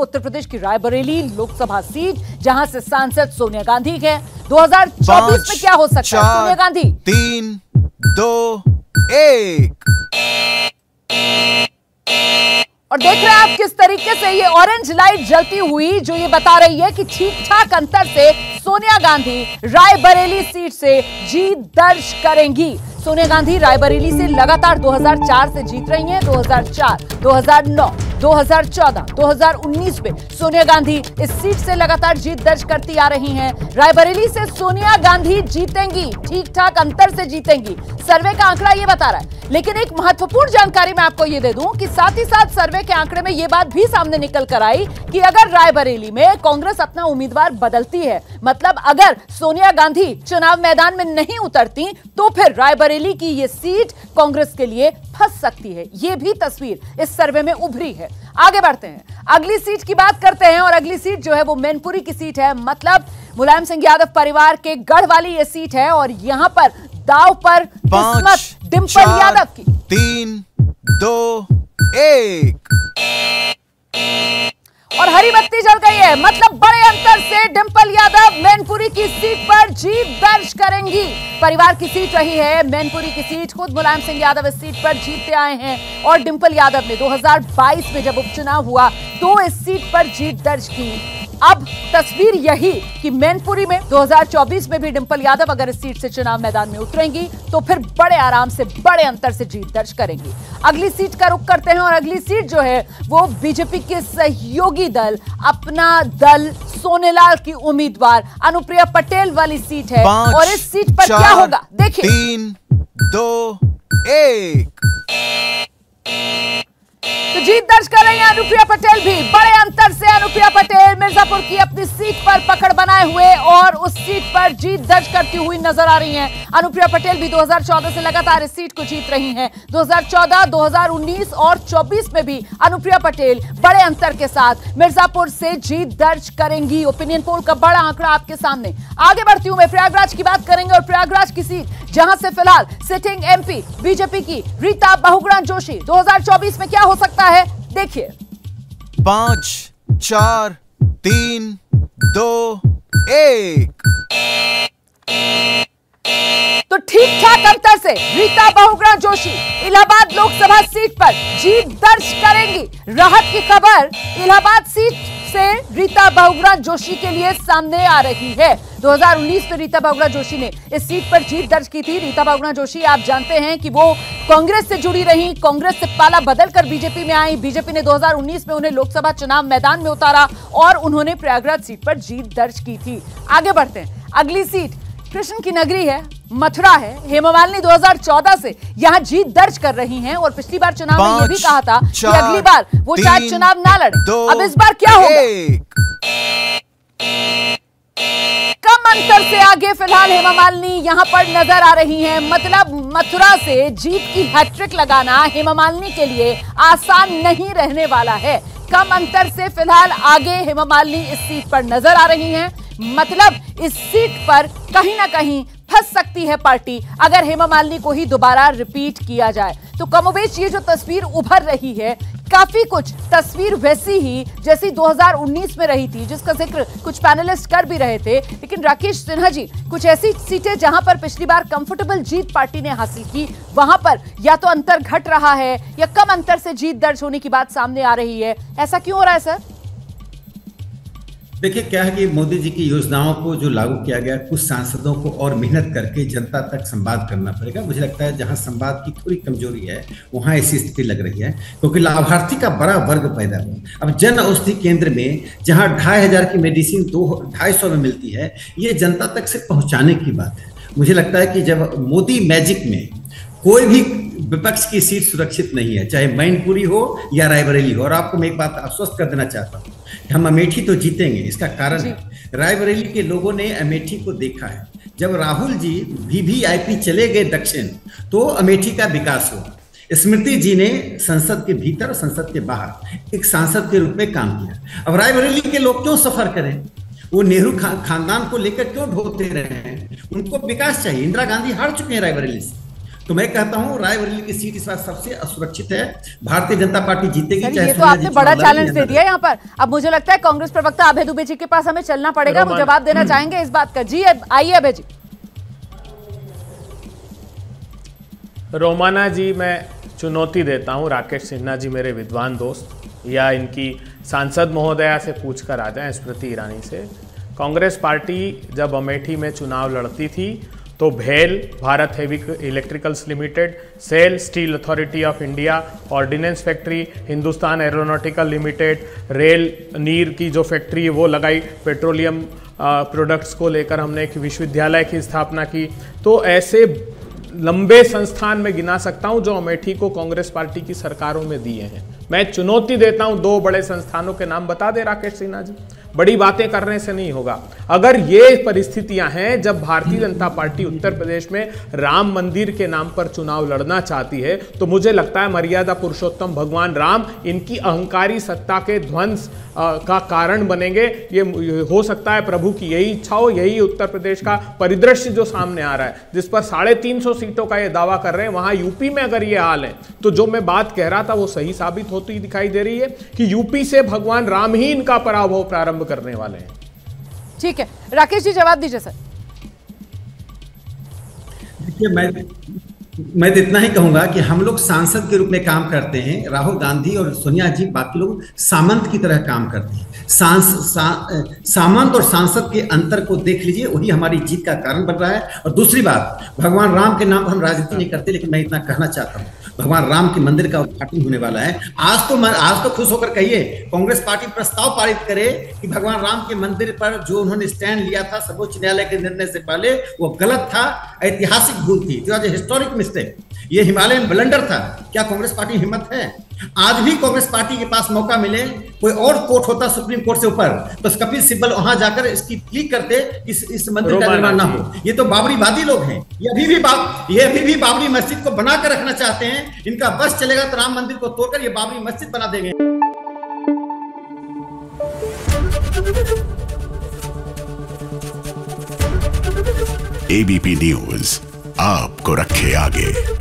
उत्तर प्रदेश की रायबरेली लोकसभा सीट जहां से सांसद सोनिया गांधी है। 2024 में क्या हो सकता है? सोनिया गांधी 3, 2, 1 और देख रहे हैं आप किस तरीके से ये ऑरेंज लाइट जलती हुई जो ये बता रही है कि ठीक ठाक अंतर से सोनिया गांधी रायबरेली सीट से जीत दर्ज करेंगी। सोनिया गांधी रायबरेली से लगातार 2004 से जीत रही हैं। 2004, 2009, 2014, 2019 में सोनिया गांधी इस सीट से लगातार जीत दर्ज करती आ रही हैं। रायबरेली से सोनिया गांधी जीतेंगी, ठीक ठाक अंतर से जीतेंगी, सर्वे का आंकड़ा ये बता रहा है। लेकिन एक महत्वपूर्ण जानकारी मैं आपको ये दे दूं कि साथ ही साथ सर्वे के आंकड़े में ये बात भी सामने निकल कर आई कि अगर रायबरेली में कांग्रेस अपना उम्मीदवार बदलती है, मतलब अगर सोनिया गांधी चुनाव मैदान में नहीं उतरती, तो फिर रायबरेली की ये सीट कांग्रेस के लिए फंस सकती है। ये भी तस्वीर इस सर्वे में उभरी है। आगे बढ़ते हैं, अगली सीट की बात करते हैं और अगली सीट जो है वो मैनपुरी की सीट है। मतलब मुलायम सिंह यादव परिवार के गढ़ वाली ये सीट है और यहां पर दांव पर किस्मत डिंपल यादव की। 3, 2, 1 और हरी बत्ती जल गई है, मतलब बड़े अंतर से डिंपल यादव मैनपुरी की सीट पर जीत दर्ज करेंगी। परिवार की सीट रही है मैनपुरी की सीट, खुद मुलायम सिंह यादव इस सीट पर जीतते आए हैं और डिंपल यादव ने 2022 में जब उपचुनाव हुआ तो इस सीट पर जीत दर्ज की। अब तस्वीर यही कि मैनपुरी में 2024 में भी डिंपल यादव अगर इस सीट से चुनाव मैदान में उतरेंगी तो फिर बड़े आराम से बड़े अंतर से जीत दर्ज करेंगी। अगली सीट का रुख करते हैं और अगली सीट जो है वो बीजेपी के सहयोगी दल अपना दल सोनेलाल की उम्मीदवार अनुप्रिया पटेल वाली सीट है। और इस सीट पर क्या होगा देखिए। 3, 2, 1 तो जीत दर्ज कर रही है अनुप्रिया पटेल भी बड़े अंतर से। अनुप्रिया पटेल मिर्जापुर की अपनी सीट पर पकड़ बनाए हुए और उस सीट पर जीत दर्ज करती हुई नजर आ रही हैं। अनुप्रिया पटेल भी 2014 से लगातार इस सीट को जीत रही हैं। 2014, 2019 और 24 में भी अनुप्रिया पटेल बड़े अंतर के साथ मिर्जापुर से जीत दर्ज करेंगी। ओपिनियन पोल का बड़ा आंकड़ा आपके सामने। आगे बढ़ती हूं मैं, प्रयागराज की बात करेंगे और प्रयागराज की सीट जहां से फिलहाल सिटिंग एमपी बीजेपी की रीता बहुगुणा जोशी 2024 में क्या हो सकता है देखिए। 5, 4, 3, 2, 1 तो ठीक ठाक अंतर से रीता बहुगुणा जोशी इलाहाबाद लोकसभा सीट पर जीत दर्ज करेंगी। राहत की खबर इलाहाबाद सीट से रीता बहुगुणा जोशी के लिए सामने आ रही है। 2019 में रीता बहुगुणा जोशी ने इस सीट पर जीत दर्ज की थी। रीता बहुगुणा जोशी आप जानते हैं कि वो कांग्रेस से जुड़ी रही, कांग्रेस से पाला बदलकर बीजेपी में आई। बीजेपी ने 2019 में उन्हें लोकसभा चुनाव मैदान में उतारा और उन्होंने प्रयागराज सीट पर जीत दर्ज की थी। आगे बढ़ते हैं, अगली सीट कृष्ण की नगरी है, मथुरा है। हेमा मालिनी 2014 से यहां जीत दर्ज कर रही हैं और पिछली बार चुनाव में यह भी कहा था कि अगली बार वो शायद चुनाव ना लड़े। अब इस बार क्या होगा? कम अंतर से आगे फिलहाल हेमा मालिनी यहां पर नजर आ रही हैं। मतलब मथुरा से जीत की हैट्रिक लगाना हेमा मालिनी के लिए आसान नहीं रहने वाला है। कम अंतर से फिलहाल आगे हेमा मालिनी इस सीट पर नजर आ रही हैं। मतलब इस सीट पर कहीं ना कहीं फंस सकती है पार्टी अगर हेमा मालिनी को ही दोबारा रिपीट किया जाए। तो कमोबेश ये जो तस्वीर उभर रही है, काफी कुछ तस्वीर वैसी ही जैसी 2019 में रही थी, जिसका जिक्र कुछ पैनलिस्ट कर भी रहे थे। लेकिन राकेश सिन्हा जी, कुछ ऐसी सीटें जहां पर पिछली बार कंफर्टेबल जीत पार्टी ने हासिल की, वहां पर या तो अंतर घट रहा है या कम अंतर से जीत दर्ज होने की बात सामने आ रही है। ऐसा क्यों हो रहा है सर? देखिए क्या है कि मोदी जी की योजनाओं को जो लागू किया गया, कुछ सांसदों को और मेहनत करके जनता तक संवाद करना पड़ेगा। मुझे लगता है जहां संवाद की थोड़ी कमजोरी है वहां ऐसी स्थिति लग रही है, क्योंकि लाभार्थी का बड़ा वर्ग पैदा हुआ। अब जन औषधि केंद्र में जहां 2500 की मेडिसिन 250 में मिलती है, ये जनता तक से पहुंचाने की बात है। मुझे लगता है कि जब मोदी मैजिक में कोई भी विपक्ष की सीट सुरक्षित नहीं है, चाहे मैनपुरी हो या रायबरेली हो। और आपको मैं एक बात आश्वस्त कर देना चाहता हूँ, हम अमेठी तो जीतेंगे। इसका कारण है रायबरेली के लोगों ने अमेठी को देखा है। जब राहुल जी वीवीआईपी चले गए दक्षिण, तो अमेठी का विकास हुआ। स्मृति जी ने संसद के भीतर और संसद के बाहर एक सांसद के रूप में काम किया। अब रायबरेली के लोग क्यों सफर करें? वो नेहरू खानदान को लेकर क्यों ढोते रहे हैं? उनको विकास चाहिए। इंदिरा गांधी हार चुके हैं रायबरेली से। तो मैं कहता हूं रायबरेली की सीट इस बार सबसे असुरक्षित है। भारतीय जनता पार्टी जीतेगी। ये तो आपने बड़ा चैलेंज दे दिया यहाँ पर। अब मुझे लगता है कांग्रेस प्रवक्ता अभय दुबे जी के पास हमें चलना पड़ेगा, वो जवाब देना चाहेंगे इस बात का। जी आइए अभय जी। रोमाना जी, मैं चुनौती देता हूं, राकेश सिन्हा जी मेरे विद्वान दोस्त, या इनकी सांसद महोदया से पूछकर आ जाएं, स्मृति ईरानी से। कांग्रेस पार्टी जब अमेठी में चुनाव लड़ती थी तो भेल, Bharat heavy electricals limited, SAIL, steel authority of India, ordnance factory, Hindustan aeronautical limited, Rail Neer की जो फैक्ट्री है वो लगाई, पेट्रोलियम प्रोडक्ट्स को लेकर हमने एक विश्वविद्यालय की स्थापना की। तो ऐसे लंबे संस्थान में गिना सकता हूं जो अमेठी को कांग्रेस पार्टी की सरकारों में दिए हैं। मैं चुनौती देता हूं, 2 बड़े संस्थानों के नाम बता दे राकेश सिन्हा जी। बड़ी बातें करने से नहीं होगा। अगर ये परिस्थितियां हैं जब भारतीय जनता पार्टी उत्तर प्रदेश में राम मंदिर के नाम पर चुनाव लड़ना चाहती है, तो मुझे लगता है मर्यादा पुरुषोत्तम भगवान राम इनकी अहंकारी सत्ता के ध्वंस का कारण बनेंगे। ये हो सकता है प्रभु की यही इच्छा हो, यही उत्तर प्रदेश का परिदृश्य जो सामने आ रहा है, जिस पर 350 सीटों का ये दावा कर रहे हैं, वहां यूपी में अगर ये हाल है तो जो मैं बात कह रहा था वो सही साबित होती दिखाई दे रही है कि यूपी से भगवान राम ही इनका पराभव प्रारंभ करने वाले हैं। ठीक है, राकेश जी जवाब दीजिए सर। देखिए, मैं तो इतना ही कहूंगा कि हम लोग सांसद के रूप में काम करते हैं। राहुल गांधी और सोनिया जी बाकी लोग सामंत की तरह काम करते हैं। सामंत और सांसद के अंतर को देख लीजिए, वही हमारी जीत का कारण बन रहा है। और दूसरी बात, भगवान राम के नाम पर हम राजनीति नहीं करते, लेकिन मैं इतना कहना चाहता हूँ, भगवान राम के मंदिर का उद्घाटन होने वाला है। आज तो खुश होकर कहिए, कांग्रेस पार्टी प्रस्ताव पारित करे कि भगवान राम के मंदिर पर जो उन्होंने स्टैंड लिया था सर्वोच्च न्यायालय के निर्णय से पहले, वो गलत था, ऐतिहासिक भूल थी, हिस्टोरिक मिस्टेक, ये हिमालयन ब्लंडर था। क्या कांग्रेस पार्टी हिम्मत है? आज भी कांग्रेस पार्टी के पास मौका मिले, कोई और कोर्ट होता सुप्रीम कोर्ट से ऊपर, तो कपिल सिब्बल वहां जाकर इसकी प्ली करते, इस मंदिर का निर्माण ना हो। ये तो बाबरीवादी लोग हैं, ये अभी भी बाबरी मस्जिद को बनाकर रखना चाहते हैं। इनका बस चलेगा तो राम मंदिर को तोड़कर ये बाबरी मस्जिद बना देंगे। एबीपी न्यूज आपको रखे आगे।